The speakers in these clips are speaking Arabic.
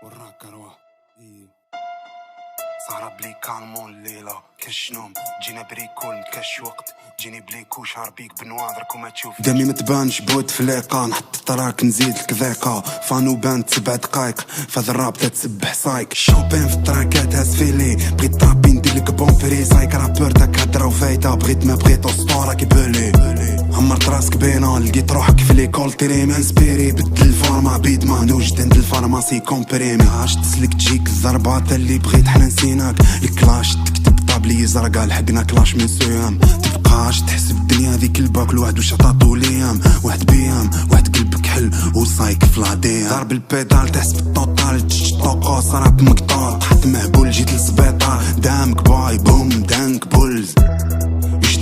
وراك روح سهرة بلي كالمون الليلة كاش نوم جينا بريكول مكاش وقت جيني بليكو شعر بيك بنواظرك وما تشوف دمي متبانش بود فليقة نحط الطراك نزيد الكذاقة فانو بانت 7 دقايق فهذا الراب تتسبح سايك شامبين في التراكات هاز فيلي بغيت طرابي نديرلك بومبري سايك رابور داك هدرة وفايتة بغيت ما بغيت اسطورة كيبولي عمرت راسك بينا لقيت روحك في ليكول تيري مانسبيري بدل الفارما بيد ما نوجد عند الفارماسي كومبريمي عاشت تسلك تجيك الضربات اللي بغيت حنا نسيناك الكلاش تكتب طابلي زرقا لحقنا كلاش من سيام تبقاش تحسب الدنيا ذي كلبة كل واحد وش عطاتو ليام واحد بيام واحد قلبك حل وصايك في لاديام ضرب البيدال تحسب الطوطال تشطوقو صراب مقطار طحت مهبول جيت للسبيطار دامك باي بوم دانك بولز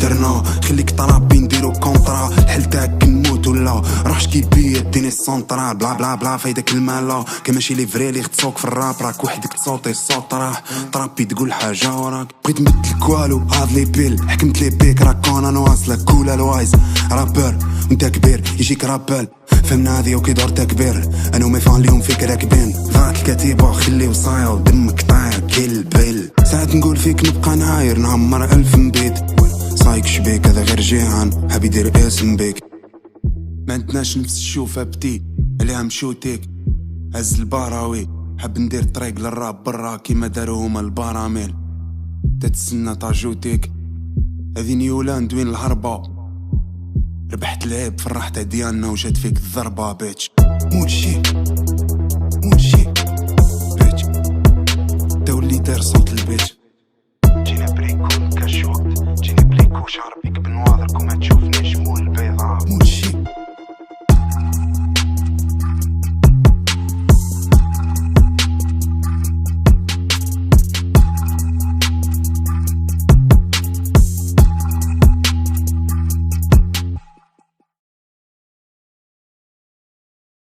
درنا خليك طرابي نديرو كونطرا الحل تاعك نموت ولا روحش كيبي ديني السونطرال بلا بلا بلا فايدك المالا كماشي لي فري لي ختصوك في الراب راك وحدك تصوتي الصوت راه طرابي تقول حاجه وراك بغيت نبدل كوالو هاد لي بيل حكمت لي بيك راك انا نواصلك كولا الوايز رابر وانت كبير يجيك رابال فهمنا هذي وكي دورتها كبير انا ومي فان اليوم فيك راكبين ضاعت الكتيبه خلي وصايا ودمك طاير كيل بيل ساعات نقول فيك نبقى نعاير نعمر 1000 مبيت صايك شبيك هذا غير جيعان حاب يدير اسم بيك ما عندناش نفس الشوفه بتي عليها مشوتيك هز الباراوي حاب ندير طريق للراب برا كيما داروا هما البراميل تتسنى طاجوتيك هذي نيولاند وين الهربه ربحت العيب فرحت ديالنا وجات فيك الضربه بيتش موتشي